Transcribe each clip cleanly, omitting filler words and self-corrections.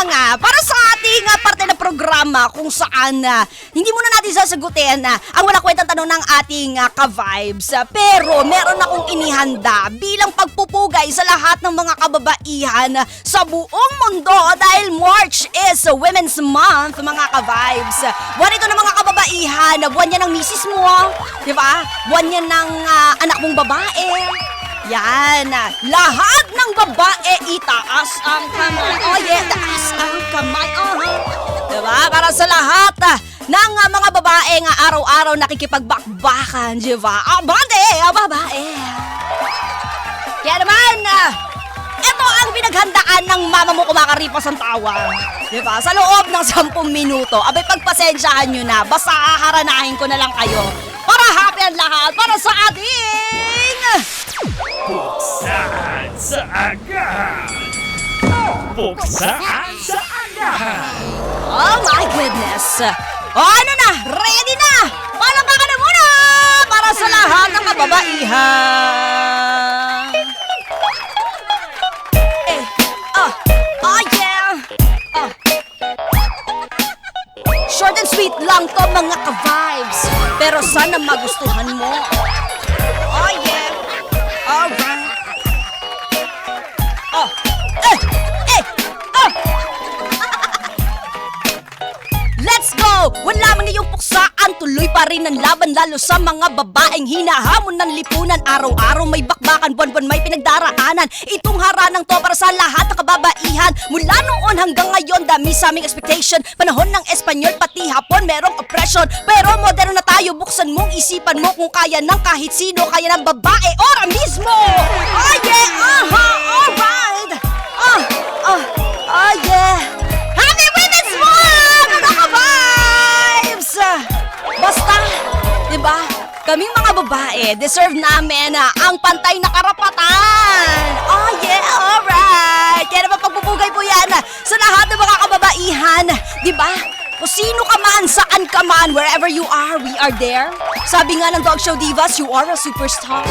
nga, para sa ating parte ng programa kung saan hindi muna natin sasagutin ang wala kwentang tanong ng ating ka-vibes. Pero meron akong inihanda bilang pagpupugay sa lahat ng mga kababaihan sa buong mundo dahil March is Women's Month, mga ka-vibes. Buwan ito ng mga kababaihan, buwan yan ng misis mo, di ba? Buwan yan ng anak mong babae. Yan, lahat ng babae itaas ang kamay. Oh yeah, taas ang kamay. Diba? Para sa lahat ng mga babae nga araw-araw nakikipagbakbakan, diba? Abante, babae. Kaya naman, ito ang pinaghandaan ng mama mo kumakaripas ang tawa. Diba? Sa loob ng 10 minuto, abay pagpasensyahan nyo na, basta haharanahin ko na lang kayo para happy ang lahat para sa ating Buksan sa agahan! Buksan sa agahan! Oh my goodness! O ano na? Ready na! Palakpakan na muna! Para sa lahat ng kababaihan! Oh yeah! Short and sweet lang to mga ka-vibes, pero sana magustuhan mo. Oh yeah! Alright! Let's go! Wala lamang iyong puksaan, tuloy pa rin ang laban lalo sa mga babaeng hinahamon ng lipunan. Araw-araw may bakbakan, buwan-buwan may pinagdaraanan. Itong haranang to para sa lahat ng kababaihan. Mula noon hanggang ngayon, dami sa aming expectation. Panahon ng Espanyol, pati Hapon, merong oppression. Pero modern na tayo, buksan mong isipan mo kung kaya ng kahit sino, kaya ng babae, ora mismo! Oh yeah! Alright! Oh yeah! Happy Women's Month! Mga ka-vibes! Basta, diba? Kaming mga babae, deserve namin ang pantay na karapatan. Oh yeah, alright. Kaya naman pagpupugay po yan sa lahat ng mga kababaihan. Diba? Kung sino ka man, saan ka man, wherever you are, we are there. Sabi nga ng Dog Show Divas, you are a superstar.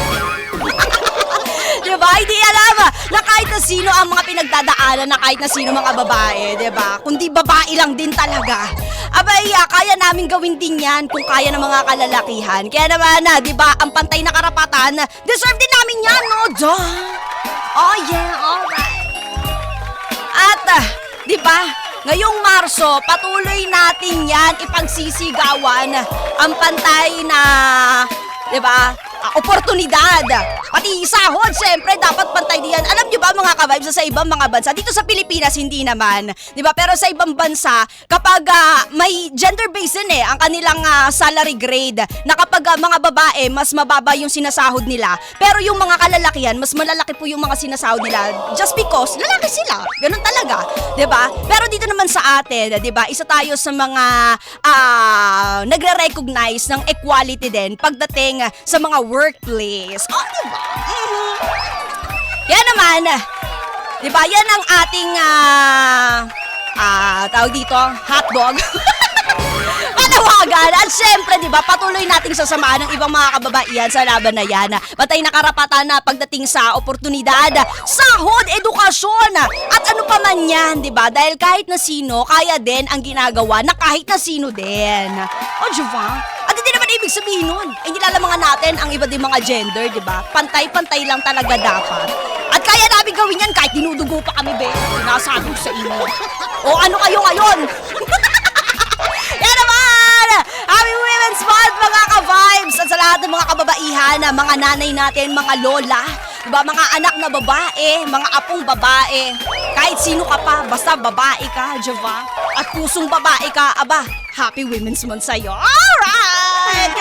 Diba? Hindi alam na kahit na sino ang mga pinagdadaanan na kahit na sino mga babae, diba? Kundi babae lang din talaga. Abay, kaya namin gawin din yan kung kaya ng mga kalalakihan. Kaya naman, diba, ang pantay na karapatan, deserve din namin yan, no? Duh! Oh yeah, alright. At, diba, ngayong Marso, patuloy natin yan ipagsisigawan ang pantay na, diba, oportunidad. Pati sahod, syempre, dapat pantay diyan. Alam nyo ba mga ka-vibes, sa ibang mga bansa, dito sa Pilipinas, hindi naman. Diba? Pero sa ibang bansa, kapag may gender-based din ang kanilang salary grade, na kapag mga babae, mas mababa yung sinasahod nila. Pero yung mga kalalakihan, mas malalaki po yung mga sinasahod nila. Just because, lalaki sila. Ganun talaga. Diba? Pero dito naman sa atin, diba, isa tayo sa mga nagre-recognize ng equality din pagdating sa mga workplace. Oh, diba? Kaya naman, diba, yan ang ating, tawag dito, hotdog. Panawagan. At syempre, diba, patuloy nating sasamahan ng ibang mga kababaihan sa laban na yan. Patay na karapatan na pagdating sa oportunidad, sahod, edukasyon, at ano pa man yan, diba? Dahil kahit na sino, kaya din ang ginagawa na kahit na sino din. O, diba? At hindi naman ibig sabihin nun. Hindi lalamangan natin ang iba din mga gender, di ba? Pantay-pantay lang talaga dapat. At kaya namin gawin yan kahit dinudugo pa kami, be. Sinasabi ko sa inyo. O ano kayo ngayon? Yan naman! Happy Women's Month, mga ka-vibes! At sa lahat ng mga kababaihan, mga nanay natin, mga lola, diba, mga anak na babae, mga apong babae, kahit sino ka pa, basta babae ka, diba? At pusong babae ka, aba, Happy Women's Month sa'yo. Alright!